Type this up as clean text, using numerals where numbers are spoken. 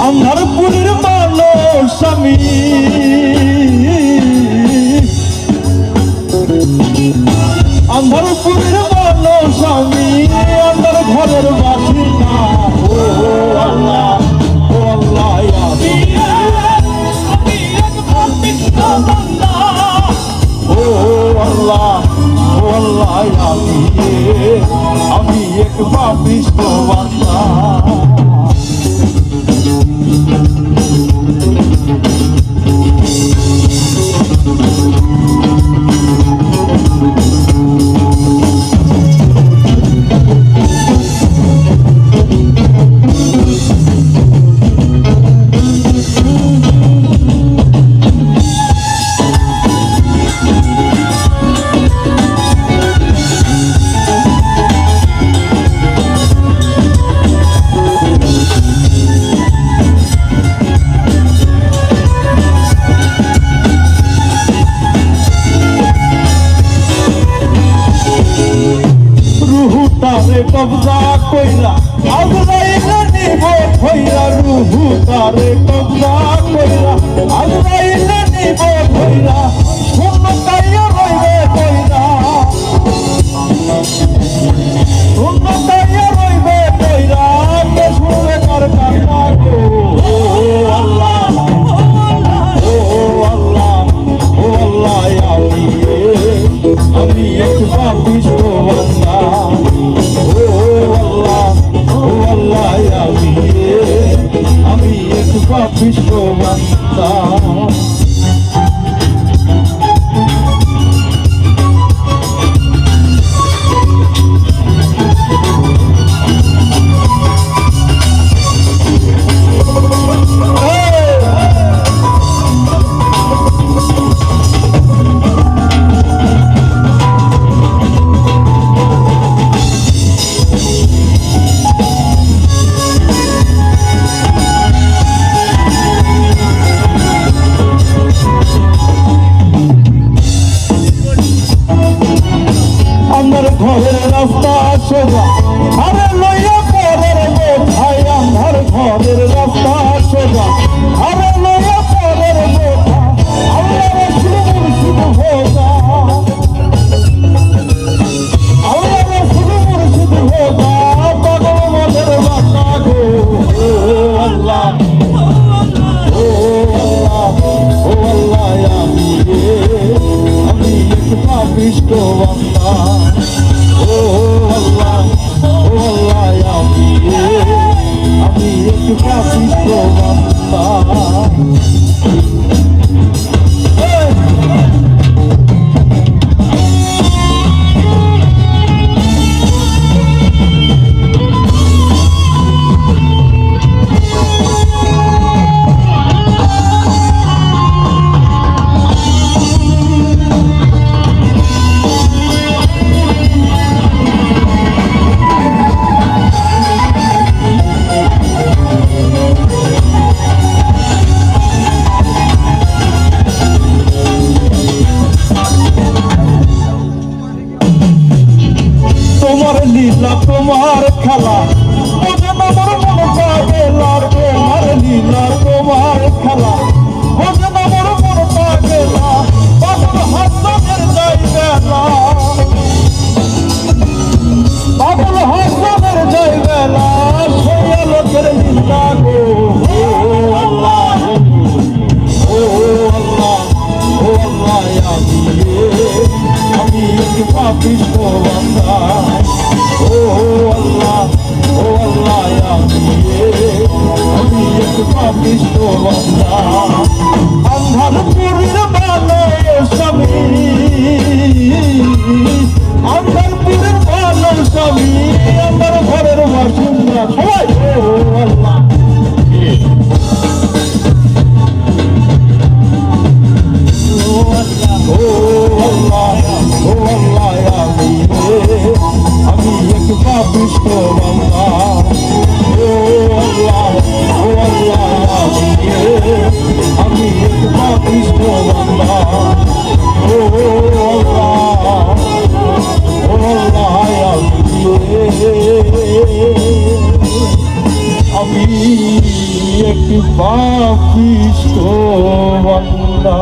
আন্ধারপুরের মানুষ আমি, আন্ধারপুরের মানুষ আমি, আন্ধার ঘরের বাসিন্দা। ও আল্লাহ, ও আল্লাহ, আমি এক পাপিষ্ঠ বান্দা। ও আল্লাহ, ও আল্লাহ, আমি এক পাপিষ্ঠ বান্দা। তারে কবজা কইরা আজরাইলে নিব ধইরা, রুহু তারে কবজা কইরা আজরাইলে নিব ধইরা, শূন্য কাইয়া রইবে কইরা, শূন্য কাইয়া রইবে কইরা, কে শুনবে তার কান্না গো। ও আল্লাহ, ও আল্লাহ, ও আল্লাহ, আমি এক পাপিষ্ঠ বান্দা। আমি এক পাপিষ্ঠ বান্দা। ঘরের রাস্তা সোজা আরে লইয়া পরের বোঝাই, আমার ঘরের রাস্তা সোজা আরে লইয়া পরের বোঝা, আল্লাহ রাসূল মুর্শিদ হোজা, আল্লাহ রাসূল মুর্শিদ হোজা, পাগল মনের বান্দা গো। ও আল্লাহ, ও আল্লাহ, ও আল্লাহ, আমি এক পাপিষ্ঠ বান্দা। ও আল্লাহ, ও আল্লাহ, আমি এক পাপিষ্ঠ বান্দা। তোমার লীলা তোমার খেলা বোঝে না মোর মন পাগেলা, তোমার লীলা তোমার খেলা বোঝে না মোর মন পাগেলা, পাগল হাসনের যাইবে না, পাগল হাসনের যাইবে না, সেই লোকের নিন্দা গো। ও আল্লাহ, ও আল্লাহ, ও আল্লাহ, আমি এক পাপিষ্ঠ বান্দা। ও আল্লাহ, ও আল্লাহ, আমি এক পাপিষ্ঠ বান্দা। আন্ধারপুরের মানুষ আমি, আন্ধারপুরের মানুষ আমি, আমার ঘরের বাসিন্দা সবাই। ও আল্লাহ, ও আল্লাহ, ও আল্লাহ, ও আল্লাহ, আমি এক পাপিষ্ঠ বান্দা। ও আল্লাহ, ও আল্লাহ, পাপিষ্ঠ বান্দা।